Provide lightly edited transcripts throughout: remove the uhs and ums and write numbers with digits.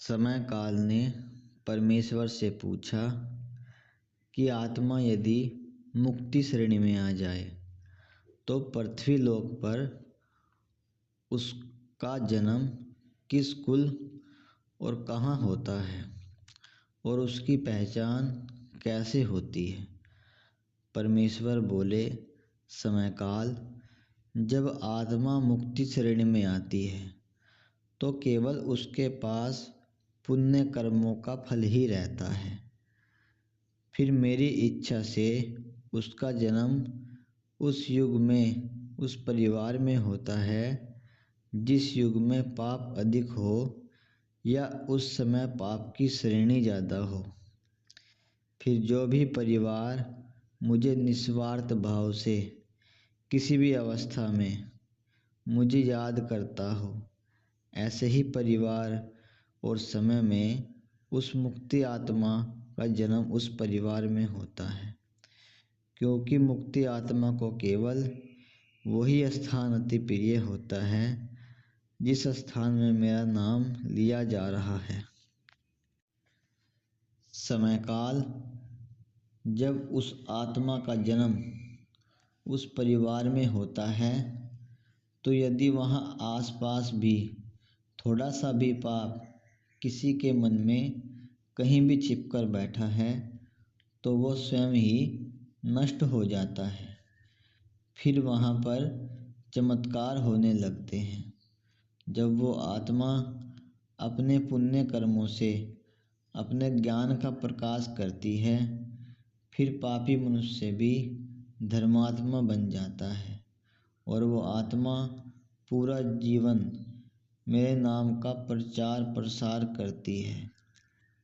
समय काल ने परमेश्वर से पूछा कि आत्मा यदि मुक्ति श्रेणी में आ जाए तो पृथ्वी लोक पर उसका जन्म किस कुल और कहाँ होता है और उसकी पहचान कैसे होती है। परमेश्वर बोले, समय काल, जब आत्मा मुक्ति श्रेणी में आती है तो केवल उसके पास पुण्य कर्मों का फल ही रहता है। फिर मेरी इच्छा से उसका जन्म उस युग में उस परिवार में होता है जिस युग में पाप अधिक हो या उस समय पाप की श्रेणी ज़्यादा हो। फिर जो भी परिवार मुझे निस्वार्थ भाव से किसी भी अवस्था में मुझे याद करता हो, ऐसे ही परिवार और समय में उस मुक्ति आत्मा का जन्म उस परिवार में होता है, क्योंकि मुक्ति आत्मा को केवल वही स्थान अति प्रिय होता है जिस स्थान में मेरा नाम लिया जा रहा है। समय काल, जब उस आत्मा का जन्म उस परिवार में होता है तो यदि वहाँ आसपास भी थोड़ा सा भी पाप किसी के मन में कहीं भी छिपकर बैठा है तो वो स्वयं ही नष्ट हो जाता है। फिर वहाँ पर चमत्कार होने लगते हैं। जब वो आत्मा अपने पुण्य कर्मों से अपने ज्ञान का प्रकाश करती है, फिर पापी मनुष्य भी धर्मात्मा बन जाता है और वो आत्मा पूरा जीवन मेरे नाम का प्रचार प्रसार करती है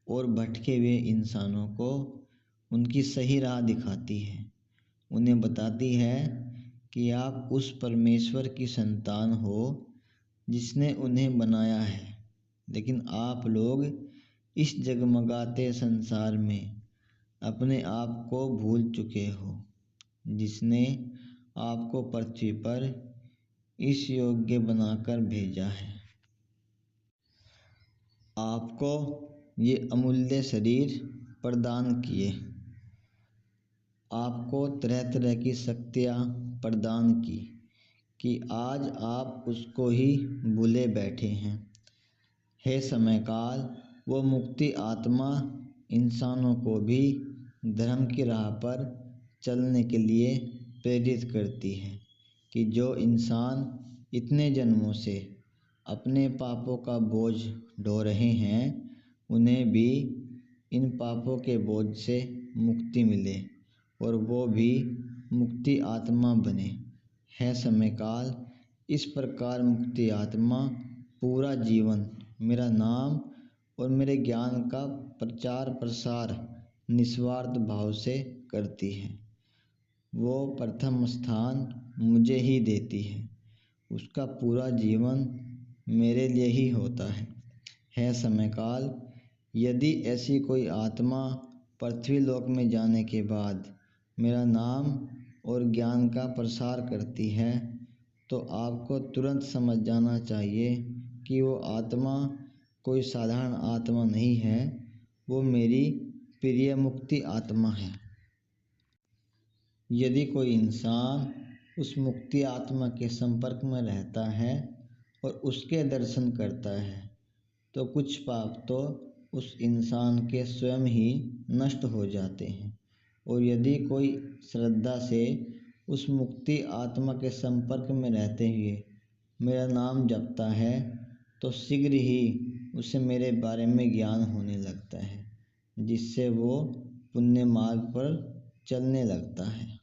और भटके हुए इंसानों को उनकी सही राह दिखाती है। उन्हें बताती है कि आप उस परमेश्वर की संतान हो जिसने उन्हें बनाया है, लेकिन आप लोग इस जगमगाते संसार में अपने आप को भूल चुके हो। जिसने आपको पृथ्वी पर इस योग्य बनाकर भेजा है, आपको ये अमूल्य शरीर प्रदान किए, आपको तरह तरह की शक्तियाँ प्रदान की कि आज आप उसको ही भूले बैठे हैं। हे समय काल, वो मुक्ति आत्मा इंसानों को भी धर्म की राह पर चलने के लिए प्रेरित करती है कि जो इंसान इतने जन्मों से अपने पापों का बोझ ढो रहे हैं उन्हें भी इन पापों के बोझ से मुक्ति मिले और वो भी मुक्ति आत्मा बने। है समय काल, इस प्रकार मुक्ति आत्मा पूरा जीवन मेरा नाम और मेरे ज्ञान का प्रचार प्रसार निस्वार्थ भाव से करती है। वो प्रथम स्थान मुझे ही देती है, उसका पूरा जीवन मेरे लिए ही होता है। समय काल, यदि ऐसी कोई आत्मा पृथ्वी लोक में जाने के बाद मेरा नाम और ज्ञान का प्रसार करती है तो आपको तुरंत समझ जाना चाहिए कि वो आत्मा कोई साधारण आत्मा नहीं है, वो मेरी प्रिय मुक्ति आत्मा है। यदि कोई इंसान उस मुक्ति आत्मा के संपर्क में रहता है और उसके दर्शन करता है तो कुछ पाप तो उस इंसान के स्वयं ही नष्ट हो जाते हैं, और यदि कोई श्रद्धा से उस मुक्ति आत्मा के संपर्क में रहते हुए मेरा नाम जपता है तो शीघ्र ही उसे मेरे बारे में ज्ञान होने लगता है, जिससे वो पुण्य मार्ग पर चलने लगता है।